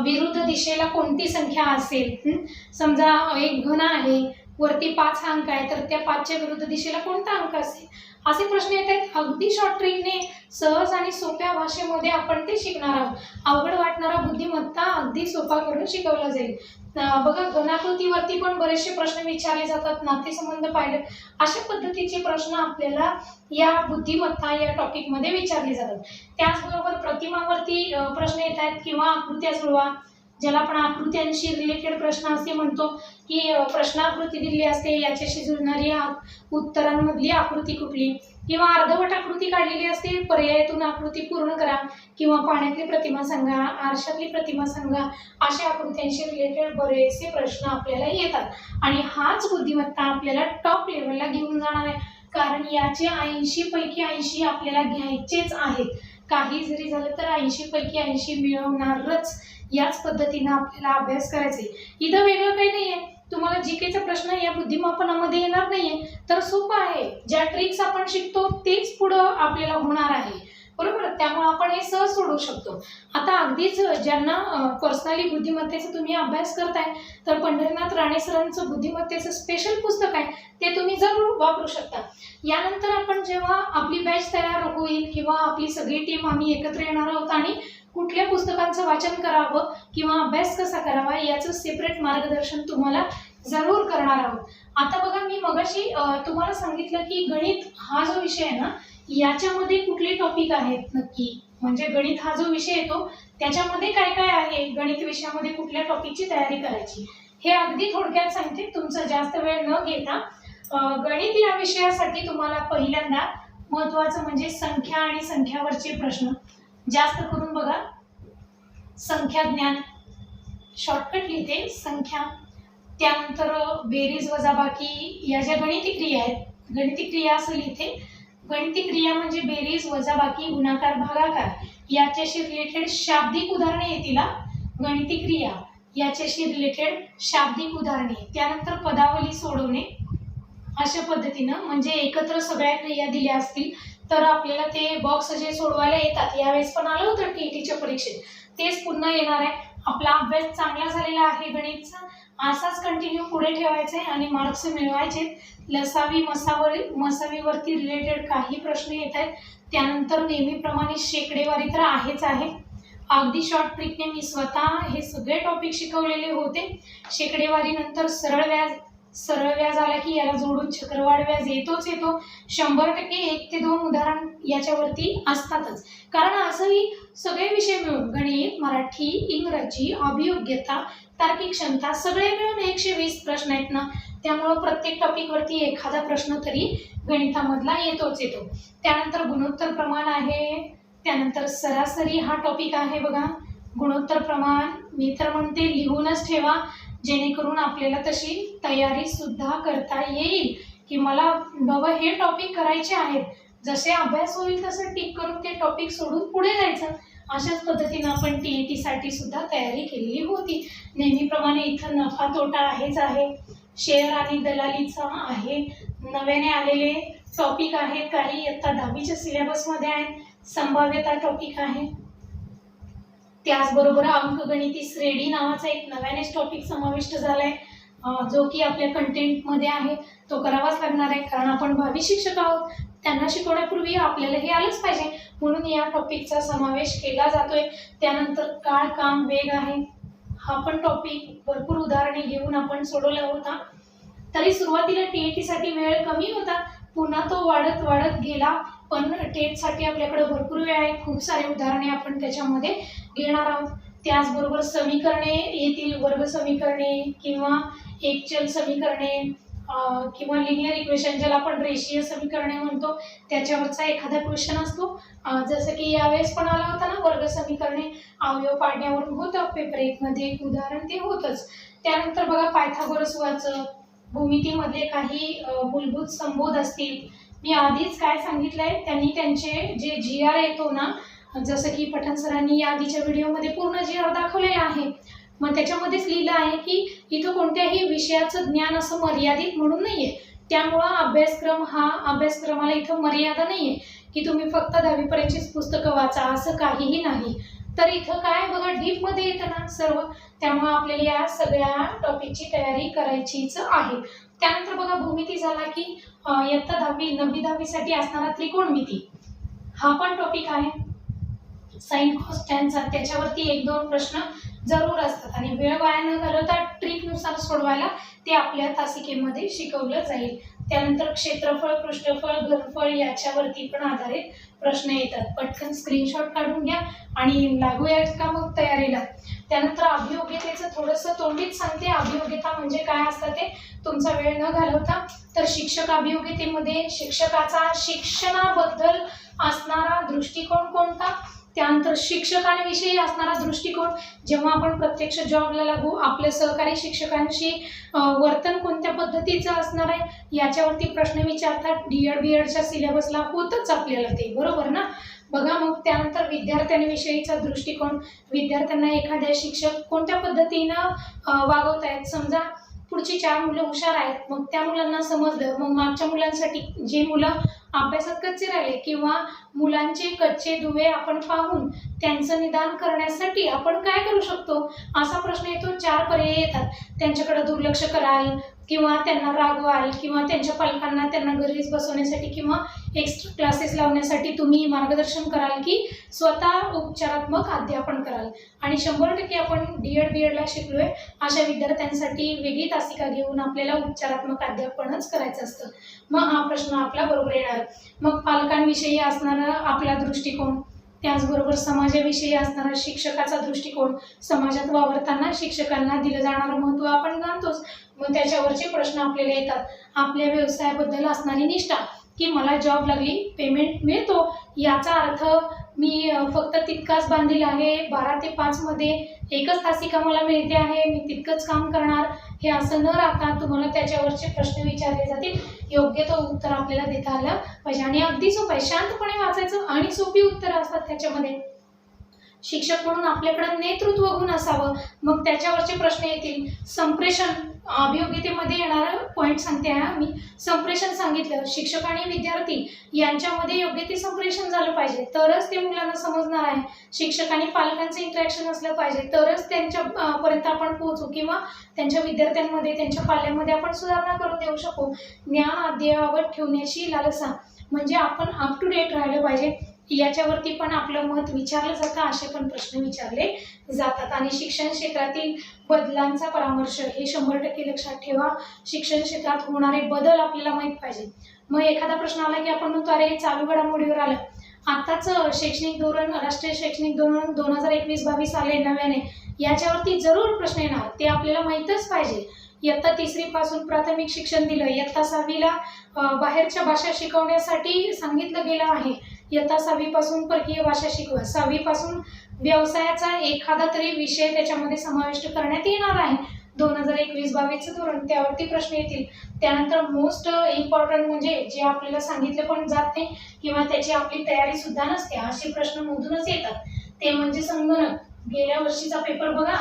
विरुद्ध दिशेला कोणती संख्या असेल. समजा एक घन आहे, वरती 5 अंक आहे, तर त्या 5च्या विरुद्ध दिशेला कोणता अंक असेल, असे प्रश्न येतात. अगदी शॉर्ट ट्रिकने सहज आणि सोप्या भाषेमध्ये आपण ते शिकणार आहोत. अवघड वाटणारा बुद्धिमत्ता अगदी सोपा करून शिकवला जाईल. बघा घनाकृतीवरती पण बरेचसे प्रश्न विचारले जातात, नातेसंबंध पाहिले, अशा पद्धतीचे प्रश्न आपल्याला या बुद्धिमत्ता या टॉपिकमध्ये विचारले जातात. त्याचबरोबर प्रतिमावरती प्रश्न येत आहेत किंवा आकृत्या जुळवा, ज्याला आपण आकृत्यांशी रिलेटेड प्रश्न असे म्हणतो, की प्रश्नाकृती दिली असते, याच्याशी जुळणारी उत्तरांमधली आकृती कुठली, किंवा अर्धवट आकृती काढलेली असते, पर्यायातून आकृती पूर्ण करा, किंवा पाण्यातली प्रतिमा सांगा, आरशातली प्रतिमा सांगा, अशा आकृत्यांशी रिलेटेड बरेचसे प्रश्न आपल्याला येतात. आणि हाच बुद्धिमत्ता आपल्याला टॉप लेवलला घेऊन जाणार आहे, कारण याचे 80 पैकी 80 आपल्याला घ्यायचेच आहेत. काही जरी झालं तर 80 पैकी 80 मिळवणारच. याच पद्धतीने आपल्याला अभ्यास करायचा आहे. इथं वेगळं काही नाहीये. तुम्हाला जीकेचा प्रश्न या बुद्धिमापनामध्ये येणार नाहीये, तर सोपं आहे. ज्या ट्रिक्स आपण शिकतो तेच पुढं आपल्याला होणार आहे, बरोबर. त्यामुळे आपण हे सहज सोडवू शकतो. आता अगदीच ज्यांना पर्सनली बुद्धिमत्तेचा तुम्ही अभ्यास करताय, तर पंढरीनाथ राणे सरांचं बुद्धिमत्तेचं स्पेशल पुस्तक आहे, ते तुम्ही जरूर वापरू शकता. यानंतर आपण जेव्हा आपली बॅच तयार होईल किंवा आपली सगळी टीम आम्ही एकत्र येणार आहोत आणि कुठल्या पुस्तकांचं वाचन करावं किंवा अभ्यास कसा करावा याचं सेपरेट मार्गदर्शन तुम्हाला जरूर करणार आहोत. आता बघा मी मगाशी तुम्हाला सांगितलं की गणित हा जो विषय आहे ना, याच्यामध्ये कुठले टॉपिक आहेत नक्की, म्हणजे गणित हा जो विषय येतो त्याच्यामध्ये काय काय आहे, गणित विषयामध्ये कुठल्या टॉपिकची तयारी करायची, हे अगदी थोडक्यात सांगते, तुमचा जास्त वेळ न घेता. गणित या विषयासाठी तुम्हाला पहिल्यांदा महत्त्वाचं म्हणजे संख्या आणि संख्यावरचे प्रश्न जास्त करून बघा. संख्या ज्ञान, शॉर्टकट लिहिते संख्या, त्यानंतर बेरीज वजाबाकी या ज्या गणिती क्रिया आहेत, गणिती क्रिया असं लिहिते. गणिती क्रिया म्हणजे बेरीज वजाबाकी गुणाकार भागाकार, याच्याशी रिलेटेड शाब्दिक उदाहरणे येतील. गणिती क्रिया याच्याशी रिलेटेड शाब्दिक उदाहरणे, त्यानंतर पदावली सोडवणे, अशा पद्धतीनं म्हणजे एकत्र सगळ्या क्रिया दिल्या असतील तर आपल्याला ते बॉक्स जे सोडवायला येतात, यावेळेस पण आलं होतं टीईटीच्या परीक्षेत, तेच पुन्हा येणार आहे. आपला अभ्यास चांगला झालेला आहे गणितचा, असाच कंटिन्यू पुढे ठेवायचा आहे आणि मार्क्स मिळवायचे. लसावी मसावीवरती रिलेटेड काही प्रश्न येत आहेत. त्यानंतर नेहमीप्रमाणे शेकडेवारी तर आहेच आहे. अगदी शॉर्ट ट्रिकने मी स्वतः हे सगळे टॉपिक शिकवलेले होते. शेकडेवारी नंतर सरळ व्याज आला की याला जोडून चक्रवाढ व्याज येतोच येतो. 100% 1 ते 2 उदाहरण याच्यावरती असतातच, कारण असंही सगळे विषय मिळून गणित, मराठी, इंग्रजी, अभियोग्यता, तार्किक क्षमता सगळे मिळून 120 प्रश्न आहेत ना, त्यामुळं प्रत्येक टॉपिकवरती एखादा प्रश्न तरी गणितामधला येतोच येतो. त्यानंतर गुणोत्तर प्रमाण आहे, त्यानंतर सरासरी हा टॉपिक आहे बघा. गुणोत्तर प्रमाण मी तर म्हणते लिहूनच ठेवा, जेणेकरून आपल्याला तशी तयारी सुद्धा करता येईल की मला बाबा हे टॉपिक करायचे आहेत. जसे अभ्यास होईल तसं टिक करून ते टॉपिक सोडून पुढे जायचं. अशाच पद्धतीनं आपण टीईटीसाठी सुद्धा तयारी केलेली होती. नेहमीप्रमाणे इथं नफा तोटा आहेच आहे, शेअर आणि दलालीचा आहे, नव्याने आलेले टॉपिक आहेत, काही इयत्ता 10वीच्या सिलेबसमध्ये आहेत, संभाव्यता टॉपिक आहे. त्याचबरोबर अंकगणिती श्रेणी नावाचा एक नव्यानेच टॉपिक समाविष्ट झालाय, जो की आपल्या कंटेंटमध्ये आहे. तो करावाच लागणार आहे, कारण आपण भावी शिक्षक आहोत. त्यांना शिकवण्यापूर्वी आपल्याला हे आलंच पाहिजे, म्हणून या टॉपिकचा समावेश केला जातोय. त्यानंतर काळ, काम, वेग आहे, हा पण टॉपिक भरपूर उदाहरणे घेऊन आपण सोडवला होता. तरी सुरुवातीला टीईटीसाठी वेळ कमी होता, पुन्हा तो वाढत वाढत गेला. पण टेटसाठी आपल्याकडे भरपूर वेळ आहे, खूप सारे उदाहरणे आपण त्याच्यामध्ये घेणार आहोत. त्याचबरोबर समीकरणे येतील, वर्ग समीकरणे किंवा एकचल समीकरणे, किंवा लिनियर इक्वेशन ज्याला आपण रेषीय समीकरणे म्हणतो त्याच्यावरचा एखादा क्वेश्चन असतो. जसं की यावेळेस पण आला होता ना वर्ग समीकरणे अवयव पाडण्यावरून होतं पेपर 1 मध्ये एक उदाहरण ते होतच. त्यानंतर बघा पायथागोरस वाचक, भूमितीमधले काही मूलभूत संबोध असतील. मी आधीच काय सांगितलंय त्यांनी त्यांचे जे GR येतो ना, जसं की पठाण सरांनी या आधीच्या व्हिडिओमध्ये पूर्ण GR दाखवलेला आहे. मग त्याच्यामध्येच लिहिलं आहे की इथं कोणत्याही विषयाचं ज्ञान असं मर्यादित म्हणून नाहीये. त्यामुळं अभ्यासक्रमाला इथं मर्यादा नाहीये की तुम्ही फक्त 10वी पर्यंतचीच पुस्तकं वाचा, असं काहीही नाही. तर इथं काय बघा डीपमध्ये येतं ना सर्व, त्यामुळे आपल्याला या सगळ्या टॉपिकची तयारी करायचीच आहे. त्यानंतर बघा भूमिती झाला की इयत्ता 10वी 9वी 10वीसाठी असणारा त्रिकोणमिती हा पण टॉपिक आहे. साइन कॉस टॅनचा त्याच्यावरती 1-2 प्रश्न जरूर असतात आणि वेळ वाया न घालवता ट्रिकनुसार सोडवायला ते आपल्या तासिकेमध्ये शिकवलं जाईल. त्यानंतर क्षेत्रफळ, पृष्ठफळ, घनफळ याच्यावरती पण आधारित प्रश्न येतात. पटकन स्क्रीनशॉट काढून घ्या आणि लागूयात का मग तयारीला. त्यानंतर अभियोग्यतेचं थोडंसं तोंडीत सांगते. अभियोग्यता म्हणजे काय असतं ते तुमचा वेळ न घालवता. तर शिक्षक अभियोग्यतेमध्ये शिक्षकाचा शिक्षणाबद्दल असणारा दृष्टिकोन कोणता, त्यानंतर शिक्षकांविषयी असणारा दृष्टिकोन, जेव्हा आपण प्रत्यक्ष जॉबला लागू आपल्या सहकारी शिक्षकांशी वर्तन कोणत्या पद्धतीचं असणार आहे याच्यावरती प्रश्न विचारतात. DED-BEDच्या सिलेबसला होतच आपल्याला ते, बरोबर ना. बघा मग त्यानंतर विद्यार्थ्यांविषयीचा दृष्टिकोन, विद्यार्थ्यांना एखाद्या शिक्षक कोणत्या पद्धतीनं वागवतायत. समजा पुढची 4 मुलं हुशार आहेत, मग त्या मुलांना समजलं, मग मागच्या मुलांसाठी जे मुलं अभ्यासात कच्चे राहिले किंवा मुलांचे कच्चे दुवे आपण पाहून त्यांचं निदान करण्यासाठी आपण काय करू शकतो असा प्रश्न येतो. 4 पर्याय येतात. त्यांच्याकडे दुर्लक्ष कराल किंवा त्यांना रागवाल किंवा त्यांच्या पालकांना त्यांना घरीच बसवण्यासाठी किंवा एक्स्ट्रा क्लासेस लावण्यासाठी तुम्ही मार्गदर्शन कराल की स्वतः उपचारात्मक अध्यापन कराल. आणि 100% आपण DED-BEDला शिकलोय अशा विद्यार्थ्यांसाठी वेगळी तासिका घेऊन आपल्याला उपचारात्मक अध्यापनच करायचं असतं. मग हा प्रश्न आपला बरोबर येणार. मग पालकांविषयी असणारा आपला दृष्टिकोन, त्याचबरोबर समाजाविषयी असणारा शिक्षकाचा दृष्टिकोन, समाजात वावरताना शिक्षकांना दिलं जाणारं महत्त्व आपण जाणतोच. मग त्याच्यावरचे प्रश्न आपल्याला येतात. आपल्या व्यवसायाबद्दल असणारी निष्ठा की मला जॉब लागली, पेमेंट मिळतो, याचा अर्थ मी फक्त तितकाच बांधील आहे. 12 ते 5 मध्ये एकच तासिका मला मिळते आहे, मी तितकंच काम करणार, हे असं न राहता तुम्हाला त्याच्यावरचे प्रश्न विचारले जातील. योग्य तो उत्तर आपल्याला देता आलं पाहिजे आणि अगदी सोपं आहे. शांतपणे वाचायचं आणि सोपी उत्तरं असतात त्याच्यामध्ये. शिक्षक म्हणून आपल्याकडे नेतृत्व गुण असावं. मग त्याच्यावरचे प्रश्न येतील. संप्रेषण अभियोग्यतेमध्ये येणारा पॉईंट सांगते मी. संप्रेषण सांगितलं, शिक्षक आणि विद्यार्थी यांच्यामध्ये योग्य ते संप्रेषण झालं पाहिजे, तरच ते मुलांना समजणार आहे. शिक्षक आणि पालकांचं इंटरॅक्शन असलं पाहिजे, तरच त्यांच्या पर्यंत आपण पोहोचू किंवा त्यांच्या विद्यार्थ्यांमध्ये त्यांच्या पाल्यांमध्ये आपण सुधारणा करून देऊ शकू. ज्ञान अद्ययावत ठेवण्याची लालसा म्हणजे आपण अप टू डेट राहिलं पाहिजे. याच्यावरती पण आपलं मत विचारलं जातं, असे पण प्रश्न विचारले जातात. आणि शिक्षण क्षेत्रातील बदलांचा परामर्श हे 100% लक्षात ठेवा. शिक्षण क्षेत्रात होणारे बदल आपल्याला माहीत पाहिजे. मग एखादा प्रश्न आला की आपण म्हणतो अरे चालू घडामोडीवर आलं. आताच शैक्षणिक धोरण, राष्ट्रीय शैक्षणिक धोरण 2021-22 आले नव्याने, याच्यावरती जरूर प्रश्न येणार, ते आपल्याला माहीतच पाहिजे. इयत्ता 3री पासून प्राथमिक शिक्षण दिलं, इयत्ता 6वीला बाहेरच्या भाषा शिकवण्यासाठी सांगितलं गेलं आहे. इयत्ता 6वी पासून परकीय भाषा शिकवा. 6वी पासून व्यवसायाचा एखादा तरी विषय त्याच्यामध्ये समाविष्ट करण्यात येणार आहे. 2021-22चं धोरण, त्यावरती प्रश्न येतील. त्यानंतर मोस्ट इम्पॉर्टंट म्हणजे जे आपल्याला सांगितलं पण जात नाही किंवा त्याची आपली तयारी सुद्धा नसते, असे प्रश्न मधूनच येतात, ते म्हणजे संगणक. गेल्या वर्षीचा पेपर बघा,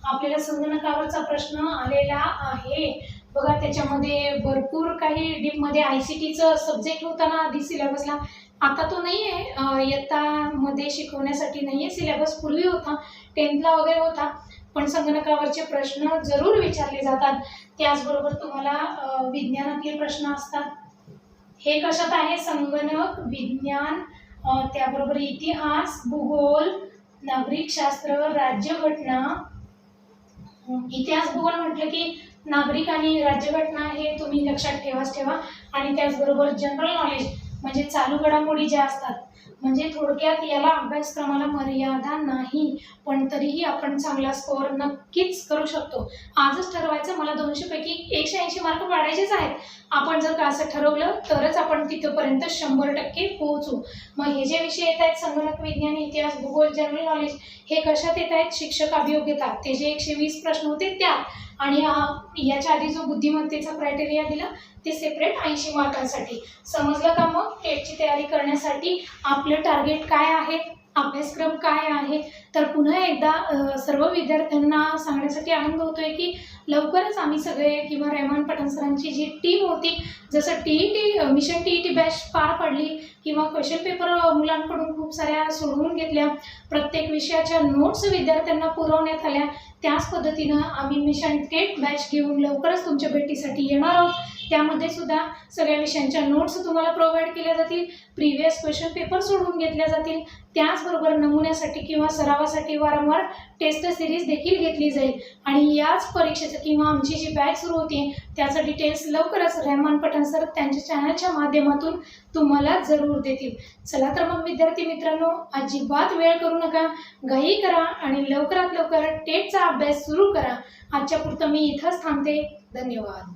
आपल्याला संगणकावरचा प्रश्न आलेला आहे. बघा त्याच्यामध्ये भरपूर काही डीपमध्ये ICTचं सब्जेक्ट होता ना आधी सिलेबसला, आता तो नाही आहे. इयत्तामध्ये शिकवण्यासाठी नाही आहे सिलेबस, पूर्वी होता, 10thला वगैरे होता. पण संगणकावरचे प्रश्न जरूर विचारले जातात. त्याचबरोबर तुम्हाला विज्ञानातले प्रश्न असतात. हे कशात आहे? संगणक, विज्ञान, त्याबरोबर इतिहास, भूगोल, नागरिकशास्त्र, राज्यघटना. इतिहास भूगोल म्हटलं की नागरिक आणि राज्यघटना हे तुम्ही लक्षात ठेवा. आणि त्याचबरोबर जनरल नॉलेज म्हणजे चालू घडामोडी ज्या असतात, म्हणजे थोडक्यात याला अभ्यासक्रमाला मर्यादा नाही, पण तरीही आपण चांगला स्कोअर नक्कीच करू शकतो. आजच ठरवायचं मला 200 पैकी 180 मार्क पाडायचेच आहेत. आपण जर का असं ठरवलं तरच आपण तिथपर्यंत 100% पोहोचू. मग हे जे विषय येत आहेत संगणक विज्ञान, इतिहास, भूगोल, जनरल नॉलेज, हे कशात येत आहेत? शिक्षक अभियोग्यता, ते जे 120 प्रश्न होते त्यात, आणि याच्या आधी जो बुद्धिमत्तेचा क्रायटेरिया दिला ते सेपरेट 80 मार्कांसाठी. समजलं का? मग टेटची तयारी करण्यासाठी आपलं टार्गेट काय आहे, अभ्यासक्रम काय आहे? तर पुन्हा एकदा सर्व विद्यार्थ्यांना सांगण्यासाठी आनंद होतोय की लवकरच आम्ही सगळे किंवा रेहमान पठाण सरांची जी टीम होती, जसं TET मिशन TET बॅच पार पडली किंवा क्वेश्चन पेपर मुलांकडून खूप साऱ्या सोडवून घेतल्या, प्रत्येक विषयाच्या नोट्स विद्यार्थ्यांना पुरवण्यात आल्या, त्याच पद्धतीनं आम्ही मिशन टेट बॅच घेऊन लवकरच तुमच्या भेटीसाठी येणार आहोत. त्यामध्ये सुद्धा सगळ्या विषयांच्या नोट्स तुम्हाला प्रोव्हाइड केल्या जातील, प्रिव्हियस क्वेश्चन पेपर सोडवून घेतल्या जातील, त्याचबरोबर नमुन्यासाठी किंवा सरावासाठी वारंवार टेस्ट सिरीज देखील घेतली जाईल. आणि याच परीक्षेचं किंवा आमची जी बॅच सुरू होती त्याचं डिटेल्स लवकरच रेहमान पठाण सर त्यांच्या चॅनलच्या माध्यमातून तुम्हाला जरूर देतील. चला तर मग विद्यार्थी मित्रांनो, अजिबात वेळ करू नका, घाई करा आणि लवकरात लवकर टेटचा अभ्यास सुरू करा. आजच्या पुरतं मी इथंच थांबते. धन्यवाद.